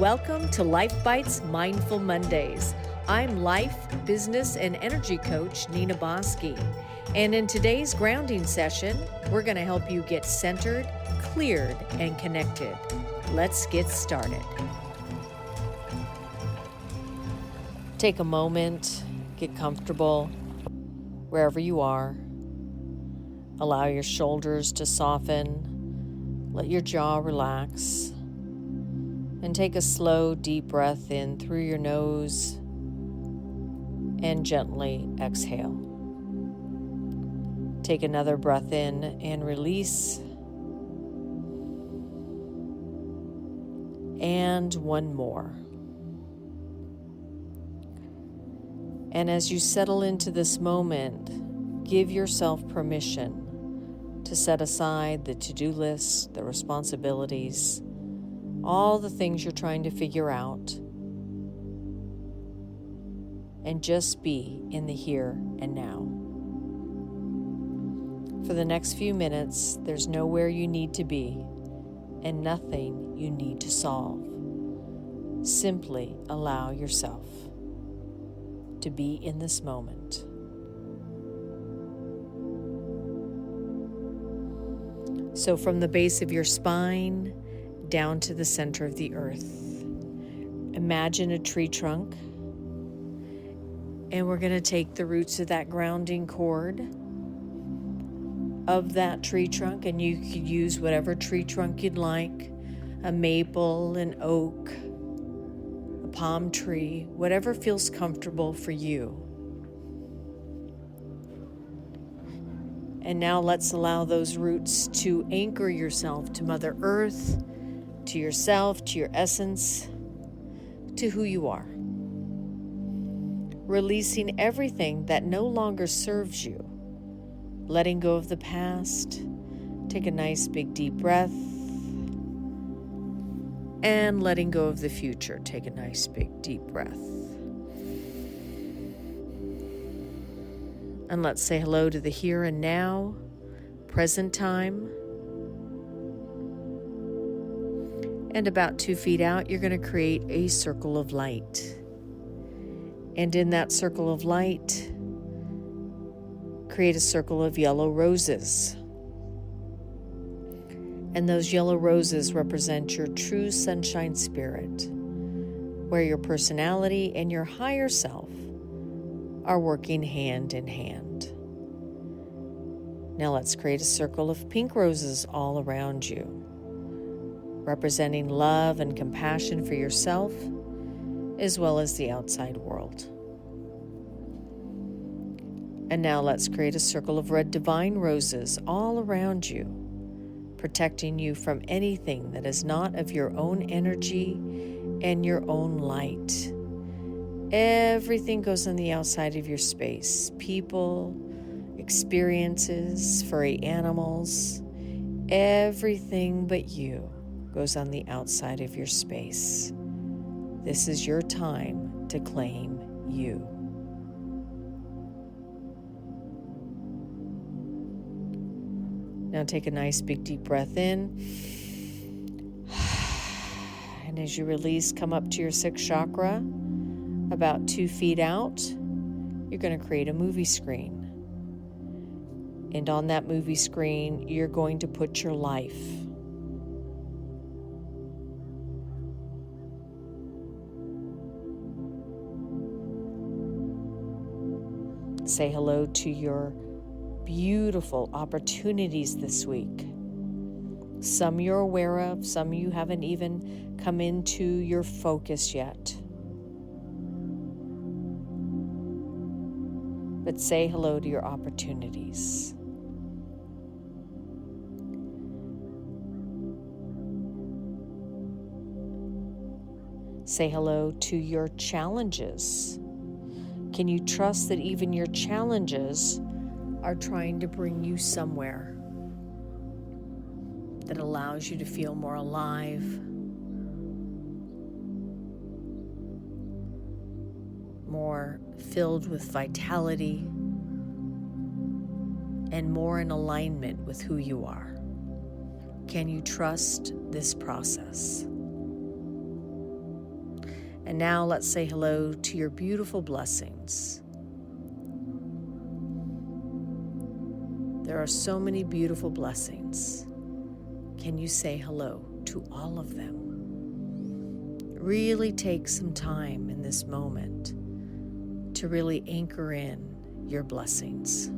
Welcome to Life Bites Mindful Mondays. I'm life, business, and energy coach Nina Bosky. And in today's grounding session, we're going to help you get centered, cleared, and connected. Let's get started. Take a moment, get comfortable wherever you are. Allow your shoulders to soften. Let your jaw relax. And take a slow, deep breath in through your nose and gently exhale. Take another breath in and release. And one more. And as you settle into this moment, give yourself permission to set aside the to-do list, the responsibilities, all the things you're trying to figure out, and just be in the here and now. For the next few minutes, there's nowhere you need to be and nothing you need to solve. Simply allow yourself to be in this moment. So from the base of your spine down to the center of the earth, imagine a tree trunk, and we're going to take the roots of that grounding cord of that tree trunk, and you could use whatever tree trunk you'd like, a maple, an oak, a palm tree, whatever feels comfortable for you. And now let's allow those roots to anchor yourself to Mother Earth, to yourself, to your essence, to who you are. Releasing everything that no longer serves you. Letting go of the past. Take a nice big deep breath. And letting go of the future. Take a nice big deep breath. And let's say hello to the here and now, present time. And about 2 feet out, you're going to create a circle of light. And in that circle of light, create a circle of yellow roses. And those yellow roses represent your true sunshine spirit, where your personality and your higher self are working hand in hand. Now let's create a circle of pink roses all around you, representing love and compassion for yourself, as well as the outside world. And now let's create a circle of red divine roses all around you, protecting you from anything that is not of your own energy and your own light. Everything goes on the outside of your space. People, experiences, furry animals, everything but you goes on the outside of your space. This is your time to claim you. Now take a nice big deep breath in. And as you release, come up to your sixth chakra, about 2 feet out. You're going to create a movie screen. And on that movie screen, you're going to put your life. Say hello to your beautiful opportunities this week. Some you're aware of, some you haven't even come into your focus yet. But say hello to your opportunities. Say hello to your challenges. Can you trust that even your challenges are trying to bring you somewhere that allows you to feel more alive, more filled with vitality, and more in alignment with who you are? Can you trust this process? And now let's say hello to your beautiful blessings. There are so many beautiful blessings. Can you say hello to all of them? Really take some time in this moment to really anchor in your blessings.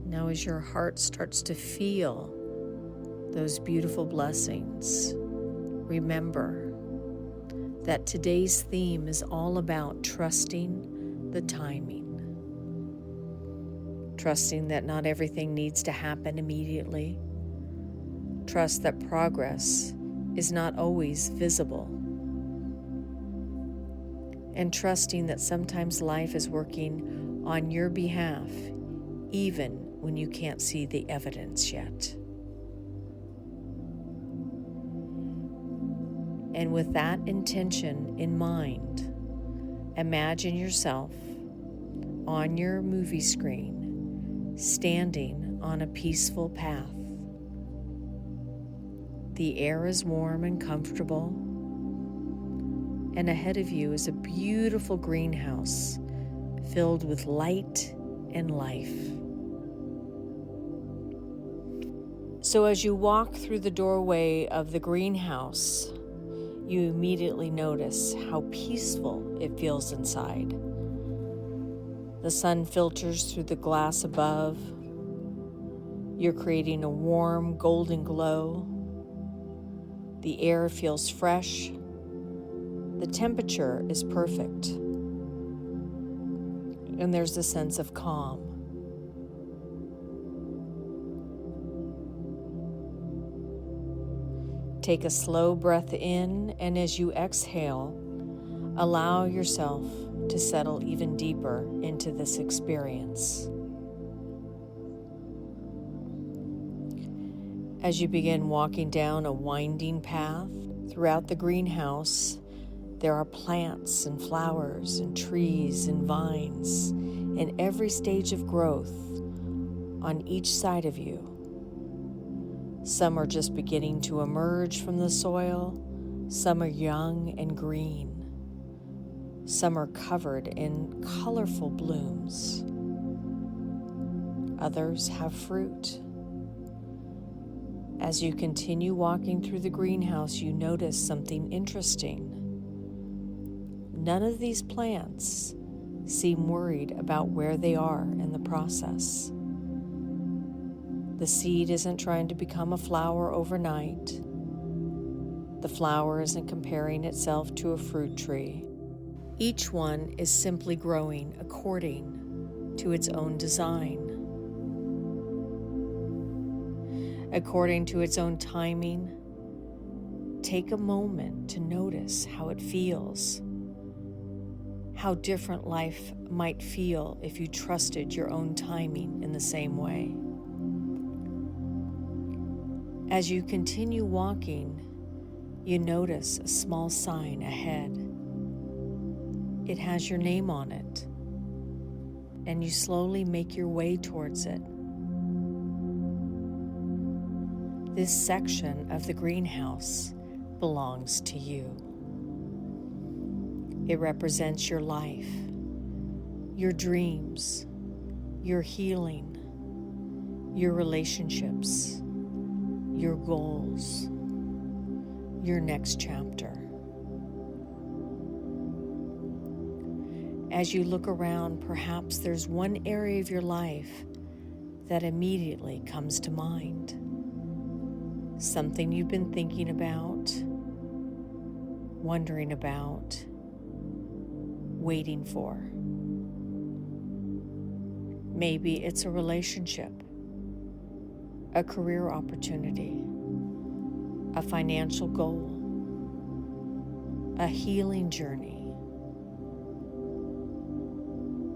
Now, as your heart starts to feel those beautiful blessings, remember that today's theme is all about trusting the timing. Trusting that not everything needs to happen immediately. Trust that progress is not always visible. And trusting that sometimes life is working on your behalf, even when you can't see the evidence yet. And with that intention in mind, imagine yourself on your movie screen, standing on a peaceful path. The air is warm and comfortable, and ahead of you is a beautiful greenhouse filled with light and life. So as you walk through the doorway of the greenhouse, you immediately notice how peaceful it feels inside. The sun filters through the glass above. You're creating a warm golden glow. The air feels fresh. The temperature is perfect. And there's a sense of calm. Take a slow breath in, and as you exhale, allow yourself to settle even deeper into this experience. As you begin walking down a winding path throughout the greenhouse, there are plants and flowers and trees and vines in every stage of growth on each side of you. Some are just beginning to emerge from the soil. Some are young and green. Some are covered in colorful blooms. Others have fruit. As you continue walking through the greenhouse, you notice something interesting. None of these plants seem worried about where they are in the process. The seed isn't trying to become a flower overnight. The flower isn't comparing itself to a fruit tree. Each one is simply growing according to its own design, according to its own timing. Take a moment to notice how it feels, how different life might feel if you trusted your own timing in the same way. As you continue walking, you notice a small sign ahead. It has your name on it, and you slowly make your way towards it. This section of the greenhouse belongs to you. It represents your life, your dreams, your healing, your relationships, your goals, your next chapter. As you look around, perhaps there's one area of your life that immediately comes to mind. Something you've been thinking about, wondering about, waiting for. Maybe it's a relationship, a career opportunity, a financial goal, a healing journey,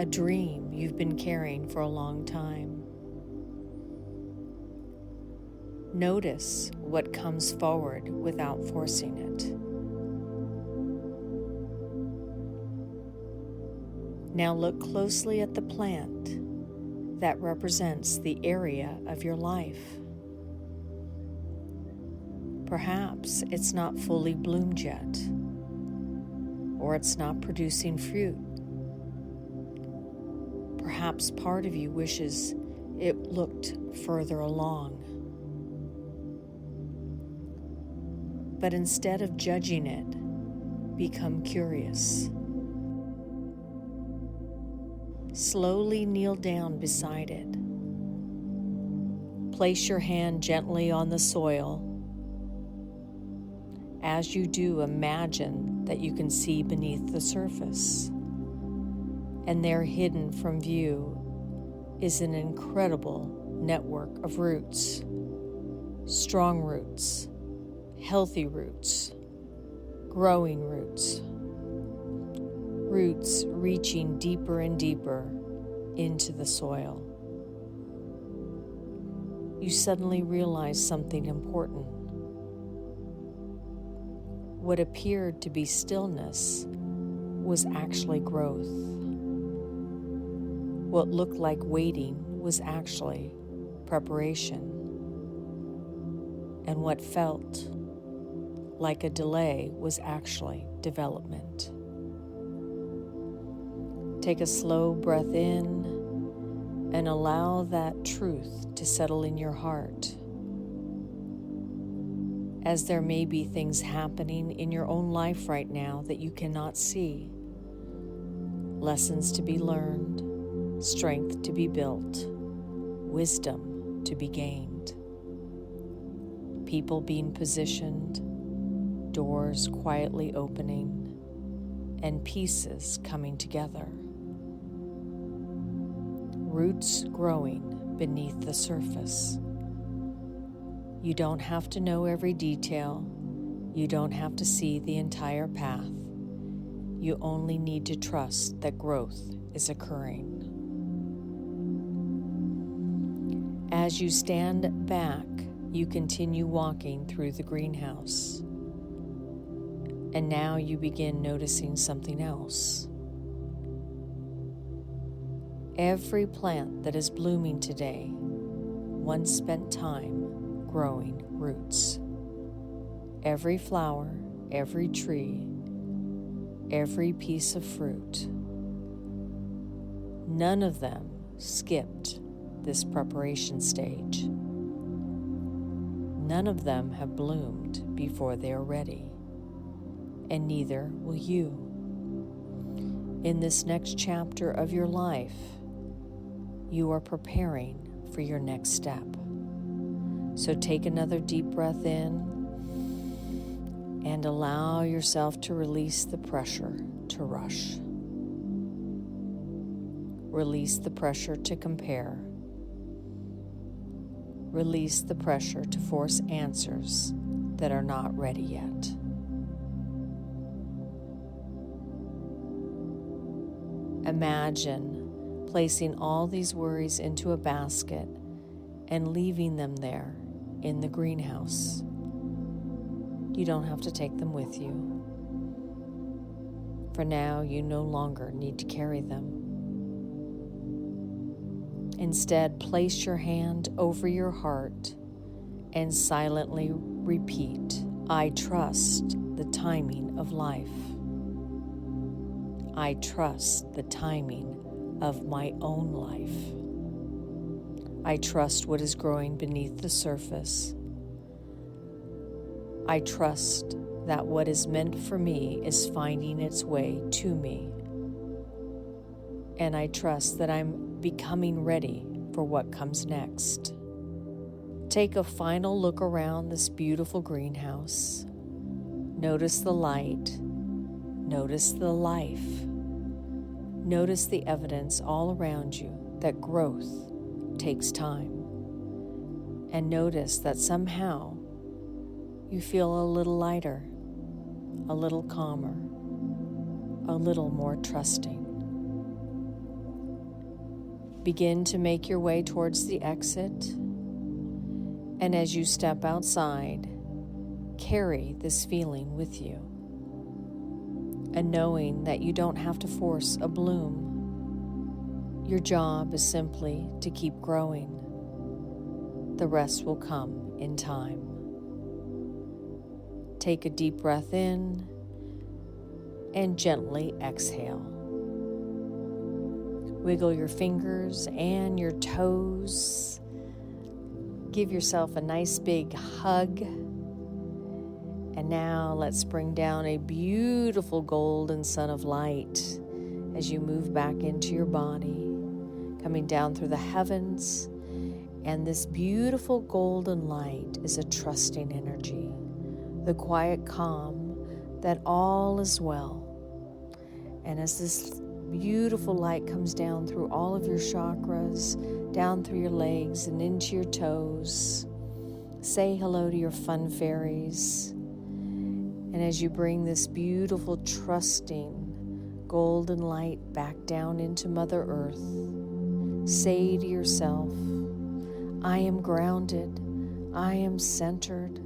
a dream you've been carrying for a long time. Notice what comes forward without forcing it. Now look closely at the plant that represents the area of your life. Perhaps it's not fully bloomed yet, or it's not producing fruit. Perhaps part of you wishes it looked further along. But instead of judging it, become curious. Slowly kneel down beside it. Place your hand gently on the soil. As you do, imagine that you can see beneath the surface. And there, hidden from view, is an incredible network of roots. Strong roots, healthy roots, growing roots. Roots reaching deeper and deeper into the soil. You suddenly realize something important. What appeared to be stillness was actually growth. What looked like waiting was actually preparation. And what felt like a delay was actually development. Take a slow breath in and allow that truth to settle in your heart. As there may be things happening in your own life right now that you cannot see, lessons to be learned, strength to be built, wisdom to be gained, people being positioned, doors quietly opening, and pieces coming together. Roots growing beneath the surface. You don't have to know every detail. You don't have to see the entire path. You only need to trust that growth is occurring. As you stand back, you continue walking through the greenhouse. And now you begin noticing something else. Every plant that is blooming today once spent time growing roots. Every flower, every tree, every piece of fruit. None of them skipped this preparation stage. None of them have bloomed before they are ready, and neither will you. In this next chapter of your life, you are preparing for your next step. So take another deep breath in and allow yourself to release the pressure to rush. Release the pressure to compare. Release the pressure to force answers that are not ready yet. Imagine placing all these worries into a basket and leaving them there in the greenhouse. You don't have to take them with you. For now, you no longer need to carry them. Instead, place your hand over your heart and silently repeat, I trust the timing of life. I trust the timing of my own life. I trust what is growing beneath the surface. I trust that what is meant for me is finding its way to me. And I trust that I'm becoming ready for what comes next. Take a final look around this beautiful greenhouse. Notice the light. Notice the life. Notice the evidence all around you that growth takes time. And notice that somehow you feel a little lighter, a little calmer, a little more trusting. Begin to make your way towards the exit, and as you step outside, carry this feeling with you, and knowing that you don't have to force a bloom. Your job is simply to keep growing. The rest will come in time. Take a deep breath in and gently exhale. Wiggle your fingers and your toes. Give yourself a nice big hug. And now let's bring down a beautiful golden sun of light as you move back into your body, coming down through the heavens. And this beautiful golden light is a trusting energy, the quiet calm that all is well. And as this beautiful light comes down through all of your chakras, down through your legs and into your toes, say hello to your fun fairies. And as you bring this beautiful, trusting, golden light back down into Mother Earth, say to yourself, I am grounded, I am centered,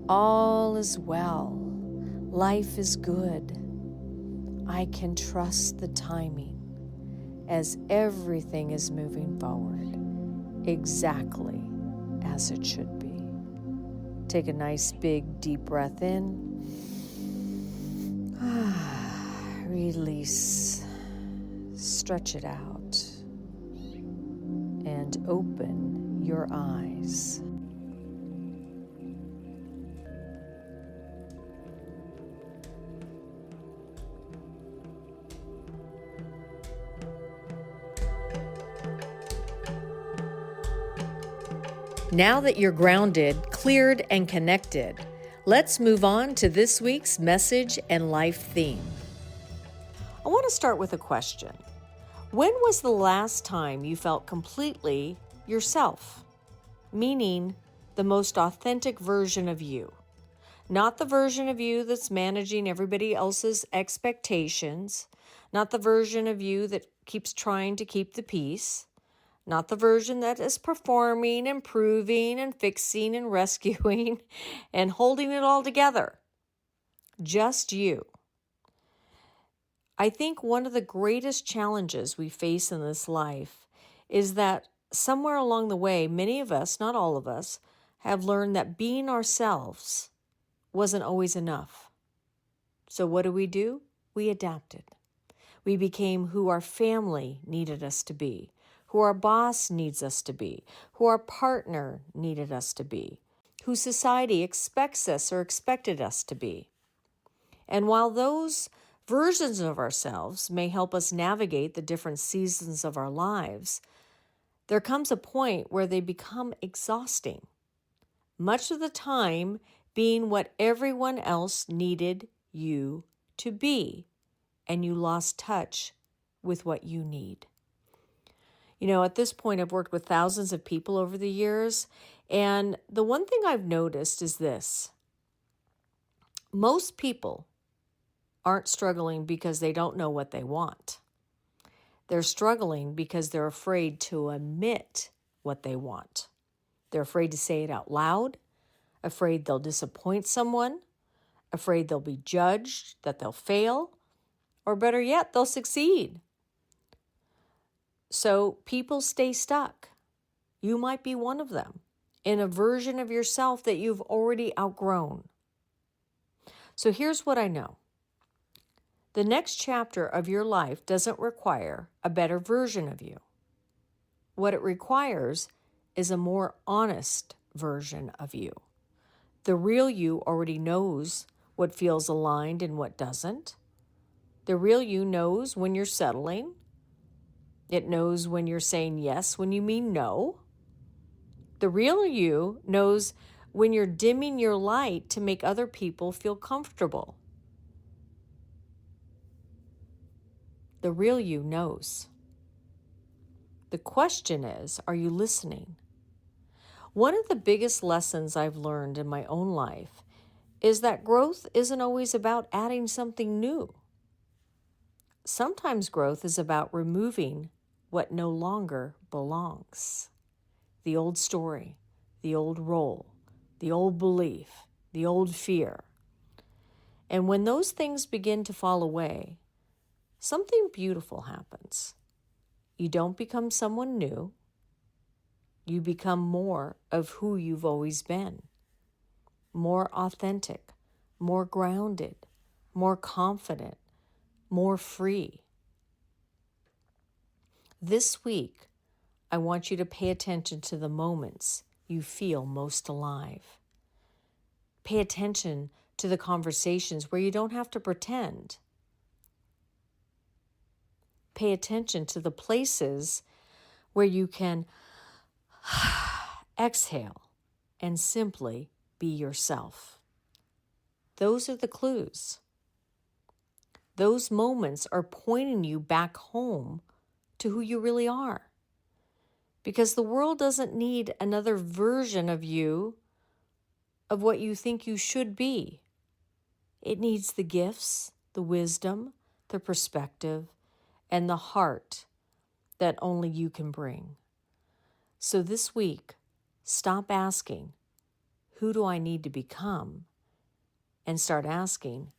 all is well, life is good. I can trust the timing as everything is moving forward exactly as it should be. Take a nice big deep breath in. Release. Stretch it out. And open your eyes. Now that you're grounded, cleared, and connected, let's move on to this week's message and life theme. I want to start with a question. When was the last time you felt completely yourself? Meaning the most authentic version of you. Not the version of you that's managing everybody else's expectations. Not the version of you that keeps trying to keep the peace. Not the version that is performing, improving, and fixing, and rescuing, and holding it all together. Just you. I think one of the greatest challenges we face in this life is that somewhere along the way, many of us, not all of us, have learned that being ourselves wasn't always enough. So what do? We adapted. We became who our family needed us to be, who our boss needs us to be, who our partner needed us to be, who society expects us or expected us to be. And while those versions of ourselves may help us navigate the different seasons of our lives, there comes a point where they become exhausting. Much of the time being what everyone else needed you to be, and you lost touch with what you need. You know, at this point, I've worked with thousands of people over the years, and the one thing I've noticed is this. Most people aren't struggling because they don't know what they want. They're struggling because they're afraid to admit what they want. They're afraid to say it out loud, afraid they'll disappoint someone, afraid they'll be judged, that they'll fail, or better yet, they'll succeed. So people stay stuck. You might be one of them in a version of yourself that you've already outgrown. So here's what I know. The next chapter of your life doesn't require a better version of you. What it requires is a more honest version of you. The real you already knows what feels aligned and what doesn't. The real you knows when you're settling. It knows when you're saying yes when you mean no. The real you knows when you're dimming your light to make other people feel comfortable. The real you knows. The question is, are you listening? One of the biggest lessons I've learned in my own life is that growth isn't always about adding something new. Sometimes growth is about removing what no longer belongs. The old story, the old role, the old belief, the old fear. And when those things begin to fall away, something beautiful happens. You don't become someone new. You become more of who you've always been. More authentic, more grounded, more confident, more free. This week, I want you to pay attention to the moments you feel most alive. Pay attention to the conversations where you don't have to pretend. Pay attention to the places where you can exhale and simply be yourself. Those are the clues. Those moments are pointing you back home to who you really are. Because the world doesn't need another version of you, of what you think you should be. It needs the gifts, the wisdom, the perspective, and the heart that only you can bring. So this week, stop asking, who do I need to become? And start asking,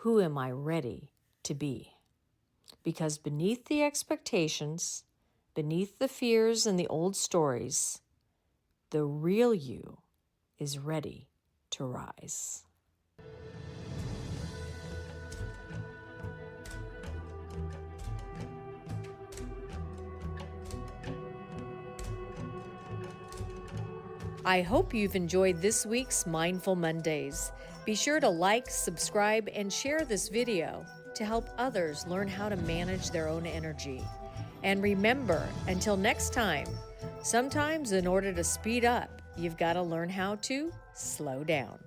who am I ready to be? Because beneath the expectations, beneath the fears and the old stories, the real you is ready to rise. I hope you've enjoyed this week's Mindful Mondays. Be sure to like, subscribe, and share this video to help others learn how to manage their own energy. And remember, until next time, sometimes in order to speed up, you've got to learn how to slow down.